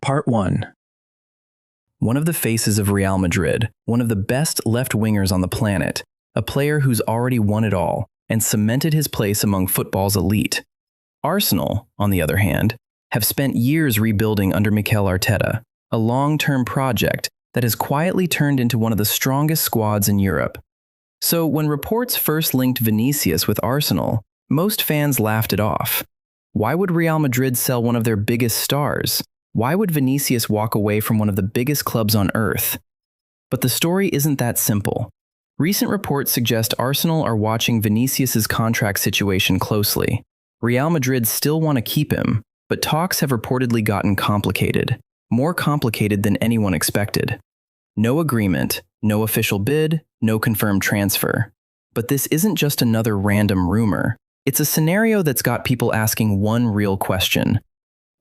Part 1. One of the faces of Real Madrid, one of the best left wingers on the planet, a player who's already won it all and cemented his place among football's elite. Arsenal, on the other hand, have spent years rebuilding under Mikel Arteta, a long-term project that has quietly turned into one of the strongest squads in Europe. So when reports first linked Vinicius with Arsenal, most fans laughed it off. Why would Real Madrid sell one of their biggest stars? Why would Vinicius walk away from one of the biggest clubs on earth? But the story isn't that simple. Recent reports suggest Arsenal are watching Vinicius's contract situation closely. Real Madrid still want to keep him, but talks have reportedly gotten complicated, more complicated than anyone expected. No agreement, no official bid, no confirmed transfer. But this isn't just another random rumor. It's a scenario that's got people asking one real question.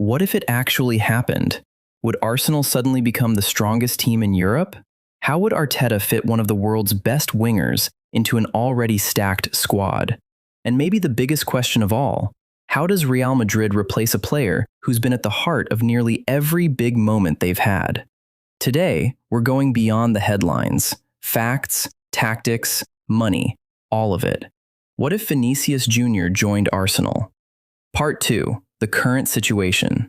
What if it actually happened? Would Arsenal suddenly become the strongest team in Europe? How would Arteta fit one of the world's best wingers into an already stacked squad? And maybe the biggest question of all, how does Real Madrid replace a player who's been at the heart of nearly every big moment they've had? Today, we're going beyond the headlines. Facts, tactics, money, all of it. What if Vinicius Jr. joined Arsenal? Part 2. The current situation.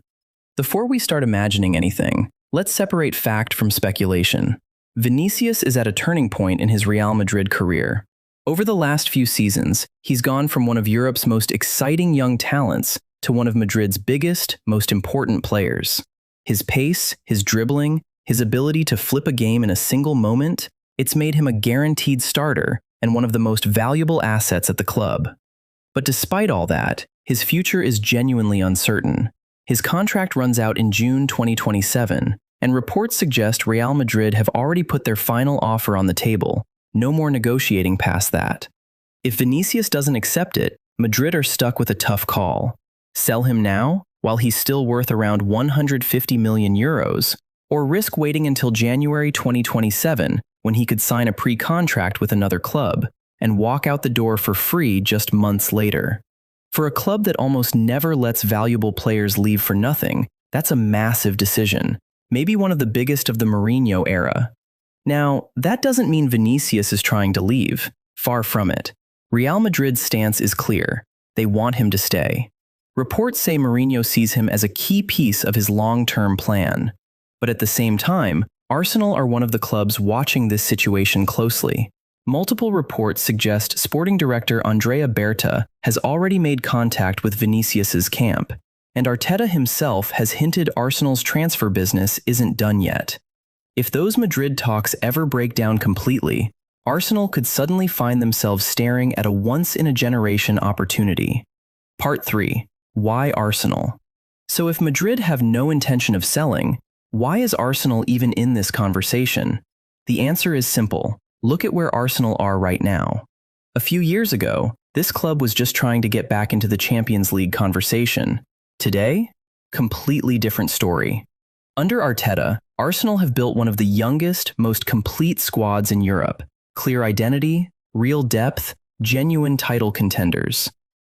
Before we start imagining anything, let's separate fact from speculation. Vinicius is at a turning point in his Real Madrid career. Over the last few seasons, he's gone from one of Europe's most exciting young talents to one of Madrid's biggest, most important players. His pace, his dribbling, his ability to flip a game in a single moment, it's made him a guaranteed starter and one of the most valuable assets at the club. But despite all that, his future is genuinely uncertain. His contract runs out in June 2027, and reports suggest Real Madrid have already put their final offer on the table. No more negotiating past that. If Vinicius doesn't accept it, Madrid are stuck with a tough call. Sell him now, while he's still worth around 150 million euros, or risk waiting until January 2027 when he could sign a pre-contract with another club and walk out the door for free just months later. For a club that almost never lets valuable players leave for nothing, that's a massive decision, maybe one of the biggest of the Mourinho era. Now, that doesn't mean Vinicius is trying to leave. Far from it. Real Madrid's stance is clear. They want him to stay. Reports say Mourinho sees him as a key piece of his long-term plan. But at the same time, Arsenal are one of the clubs watching this situation closely. Multiple reports suggest sporting director Andrea Berta has already made contact with Vinicius's camp, and Arteta himself has hinted Arsenal's transfer business isn't done yet. If those Madrid talks ever break down completely, Arsenal could suddenly find themselves staring at a once-in-a-generation opportunity. Part 3. Why Arsenal? So if Madrid have no intention of selling, why is Arsenal even in this conversation? The answer is simple. Look at where Arsenal are right now. A few years ago, this club was just trying to get back into the Champions League conversation. Today, completely different story. Under Arteta, Arsenal have built one of the youngest, most complete squads in Europe. Clear identity, real depth, genuine title contenders.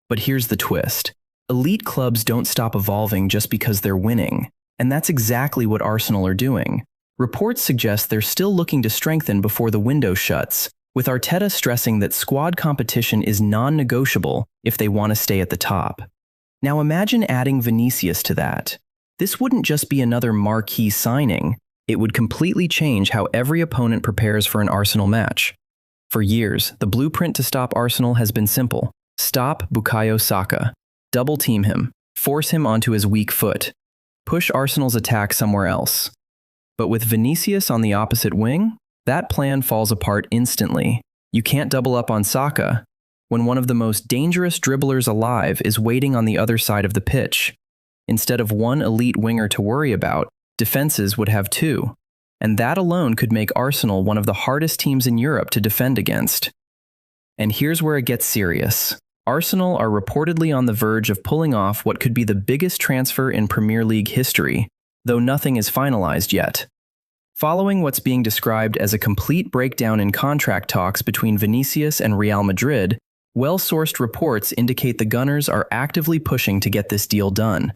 But here's the twist. Elite clubs don't stop evolving just because they're winning. And that's exactly what Arsenal are doing. Reports suggest they're still looking to strengthen before the window shuts, with Arteta stressing that squad competition is non-negotiable if they want to stay at the top. Now imagine adding Vinicius to that. This wouldn't just be another marquee signing, it would completely change how every opponent prepares for an Arsenal match. For years, the blueprint to stop Arsenal has been simple. Stop Bukayo Saka. Double team him. Force him onto his weak foot. Push Arsenal's attack somewhere else. But with Vinicius on the opposite wing, that plan falls apart instantly. You can't double up on Saka when one of the most dangerous dribblers alive is waiting on the other side of the pitch. Instead of one elite winger to worry about, defenses would have two. And that alone could make Arsenal one of the hardest teams in Europe to defend against. And here's where it gets serious. Arsenal are reportedly on the verge of pulling off what could be the biggest transfer in Premier League history, though nothing is finalized yet. Following what's being described as a complete breakdown in contract talks between Vinicius and Real Madrid, well-sourced reports indicate the Gunners are actively pushing to get this deal done.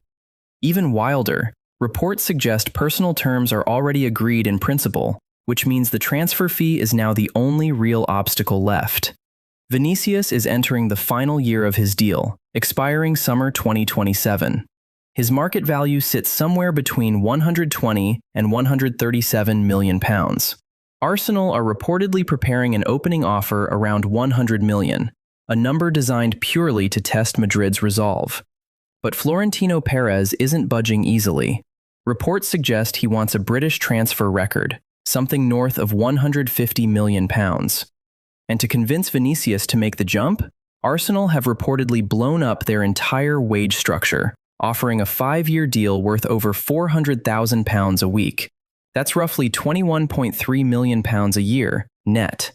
Even wilder, Reports suggest personal terms are already agreed in principle, which means the transfer fee is now the only real obstacle left. Vinicius is entering the final year of his deal, expiring summer 2027. His market value sits somewhere between £120 and £137 million. Arsenal are reportedly preparing an opening offer around £100 million, a number designed purely to test Madrid's resolve. But Florentino Perez isn't budging easily. Reports suggest he wants a British transfer record, something north of £150 million. And to convince Vinicius to make the jump, Arsenal have reportedly blown up their entire wage structure, offering a 5-year deal worth over £400,000 a week. That's roughly £21.3 million a year, net.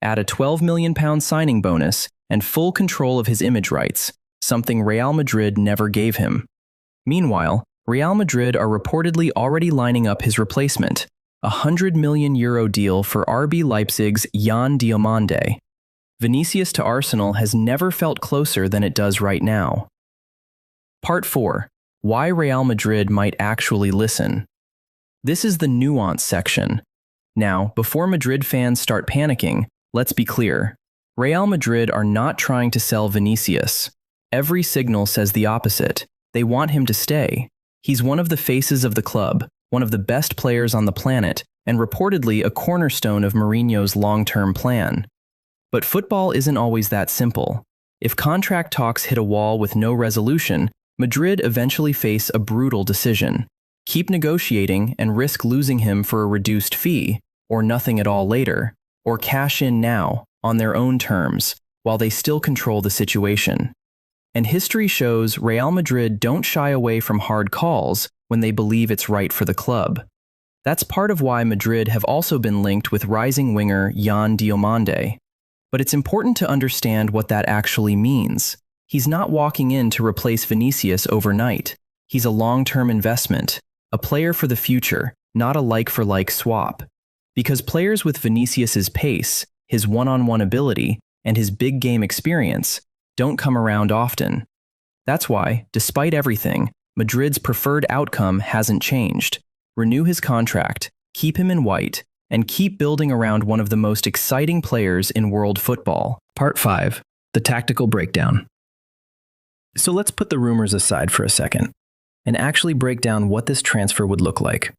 Add a £12 million signing bonus and full control of his image rights, something Real Madrid never gave him. Meanwhile, Real Madrid are reportedly already lining up his replacement, a €100 million deal for RB Leipzig's Yan Diomande. Vinicius to Arsenal has never felt closer than it does right now. Part 4. Why Real Madrid might actually listen. This is the nuance section. Now, before Madrid fans start panicking, let's be clear. Real Madrid are not trying to sell Vinicius. Every signal says the opposite. They want him to stay. He's one of the faces of the club, one of the best players on the planet, and reportedly a cornerstone of Mourinho's long-term plan. But football isn't always that simple. If contract talks hit a wall with no resolution, Madrid eventually face a brutal decision: keep negotiating and risk losing him for a reduced fee, or nothing at all later, or cash in now, on their own terms, while they still control the situation. And history shows Real Madrid don't shy away from hard calls when they believe it's right for the club. That's part of why Madrid have also been linked with rising winger Yan Diomande. But it's important to understand what that actually means. He's not walking in to replace Vinicius overnight. He's a long-term investment, a player for the future, not a like-for-like swap. Because players with Vinicius's pace, his one-on-one ability, and his big game experience don't come around often. That's why, despite everything, Madrid's preferred outcome hasn't changed. Renew his contract, keep him in white, and keep building around one of the most exciting players in world football. Part 5. The tactical breakdown. So let's put the rumors aside for a second and actually break down what this transfer would look like.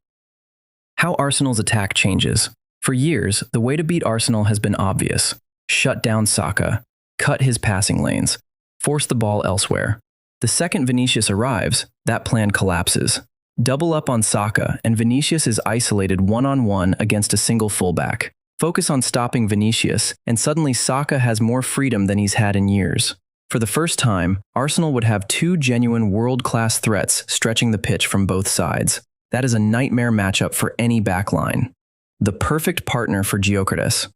How Arsenal's attack changes. For years, the way to beat Arsenal has been obvious. Shut down Saka, cut his passing lanes, force the ball elsewhere. The second Vinicius arrives, that plan collapses. Double up on Saka, and Vinicius is isolated one-on-one against a single fullback. Focus on stopping Vinicius, and suddenly Saka has more freedom than he's had in years. For the first time, Arsenal would have two genuine world-class threats stretching the pitch from both sides. That is a nightmare matchup for any backline. The perfect partner for Gyökeres.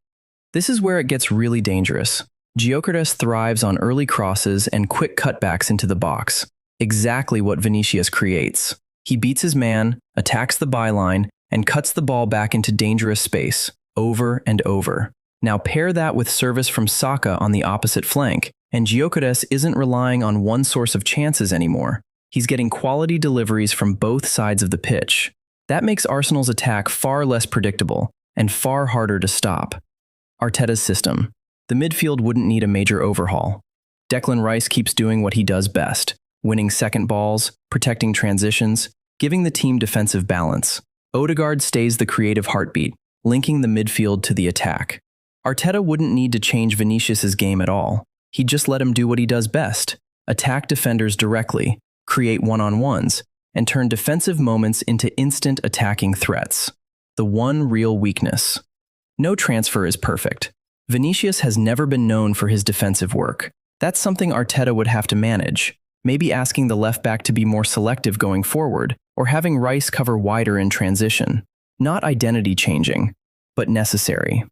This is where it gets really dangerous. Gyökeres thrives on early crosses and quick cutbacks into the box. Exactly what Vinicius creates. He beats his man, attacks the byline, and cuts the ball back into dangerous space, over and over. Now pair that with service from Saka on the opposite flank, and Gyökeres isn't relying on one source of chances anymore. He's getting quality deliveries from both sides of the pitch. That makes Arsenal's attack far less predictable and far harder to stop. Arteta's system. The midfield wouldn't need a major overhaul. Declan Rice keeps doing what he does best, winning second balls, protecting transitions, giving the team defensive balance. Odegaard stays the creative heartbeat, linking the midfield to the attack. Arteta wouldn't need to change Vinicius's game at all. He'd just let him do what he does best: attack defenders directly, create one-on-ones, and turn defensive moments into instant attacking threats. The one real weakness. No transfer is perfect. Vinicius has never been known for his defensive work. That's something Arteta would have to manage, maybe asking the left back to be more selective going forward, or having Rice cover wider in transition. Not identity-changing, but necessary.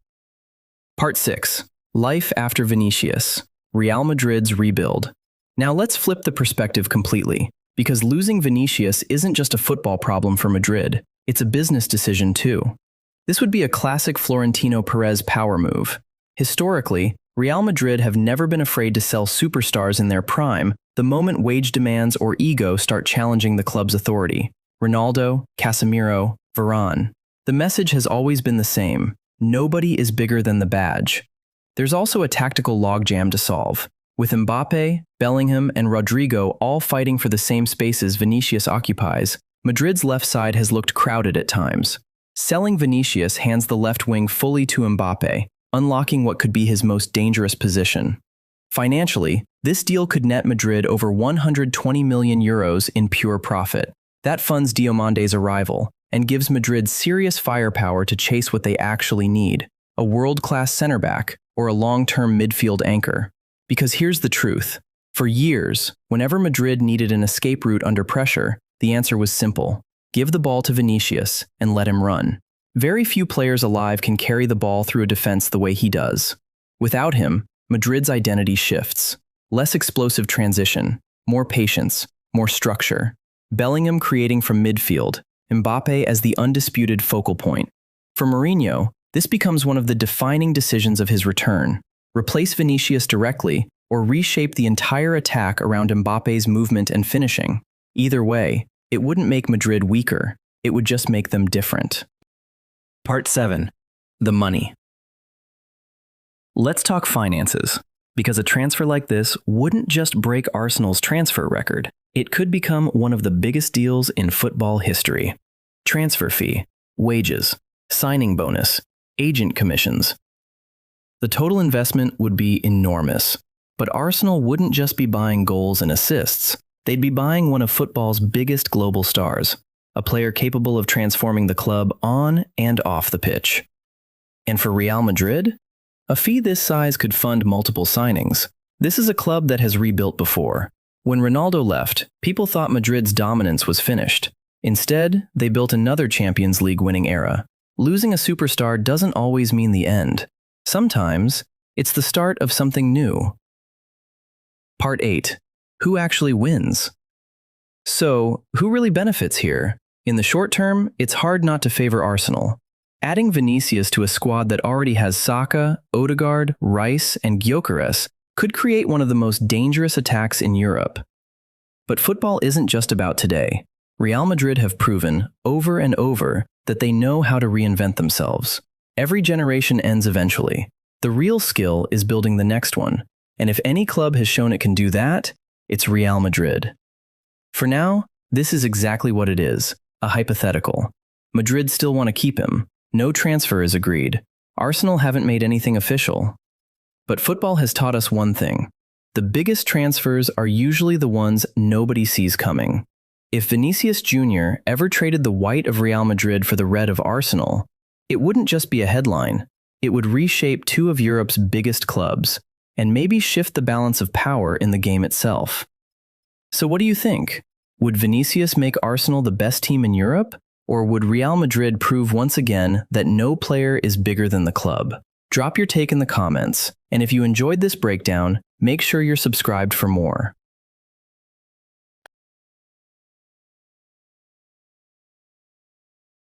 Part 6. Life after Vinicius. Real Madrid's rebuild. Now let's flip the perspective completely, because losing Vinicius isn't just a football problem for Madrid, it's a business decision too. This would be a classic Florentino Perez power move. Historically, Real Madrid have never been afraid to sell superstars in their prime the moment wage demands or ego start challenging the club's authority. Ronaldo, Casemiro, Varane. The message has always been the same: nobody is bigger than the badge. There's also a tactical logjam to solve, with Mbappe, Bellingham, and Rodrigo all fighting for the same spaces Vinicius occupies. Madrid's left side has looked crowded at times. Selling Vinicius hands the left wing fully to Mbappe, unlocking what could be his most dangerous position. Financially, this deal could net Madrid over €120 million in pure profit. That funds Diamande's arrival and gives Madrid serious firepower to chase what they actually need: a world-class center back or a long-term midfield anchor. Because here's the truth. For years, whenever Madrid needed an escape route under pressure, the answer was simple: give the ball to Vinicius and let him run. Very few players alive can carry the ball through a defense the way he does. Without him, Madrid's identity shifts. Less explosive transition, more patience, more structure. Bellingham creating from midfield, Mbappe as the undisputed focal point. For Mourinho, this becomes one of the defining decisions of his return: replace Vinicius directly or reshape the entire attack around Mbappe's movement and finishing. Either way, it wouldn't make Madrid weaker, it would just make them different. Part 7. The money. Let's talk finances, because a transfer like this wouldn't just break Arsenal's transfer record, it could become one of the biggest deals in football history. Transfer fee, wages, signing bonus, agent commissions. The total investment would be enormous, but Arsenal wouldn't just be buying goals and assists, they'd be buying one of football's biggest global stars, a player capable of transforming the club on and off the pitch. And for Real Madrid, a fee this size could fund multiple signings. This is a club that has rebuilt before. When Ronaldo left, people thought Madrid's dominance was finished. Instead, they built another Champions League winning era. Losing a superstar doesn't always mean the end. Sometimes, it's the start of something new. Part 8. Who actually wins? So, who really benefits here? In the short term, it's hard not to favor Arsenal. Adding Vinicius to a squad that already has Saka, Odegaard, Rice, and Gyökeres could create one of the most dangerous attacks in Europe. But football isn't just about today. Real Madrid have proven, over and over, that they know how to reinvent themselves. Every generation ends eventually. The real skill is building the next one, and if any club has shown it can do that, it's Real Madrid. For now, this is exactly what it is, a hypothetical. Madrid still want to keep him. No transfer is agreed. Arsenal haven't made anything official. But football has taught us one thing. The biggest transfers are usually the ones nobody sees coming. If Vinicius Jr. ever traded the white of Real Madrid for the red of Arsenal, it wouldn't just be a headline. It would reshape two of Europe's biggest clubs, and maybe shift the balance of power in the game itself. So what do you think? Would Vinicius make Arsenal the best team in Europe? Or would Real Madrid prove once again that no player is bigger than the club? Drop your take in the comments, and if you enjoyed this breakdown, make sure you're subscribed for more.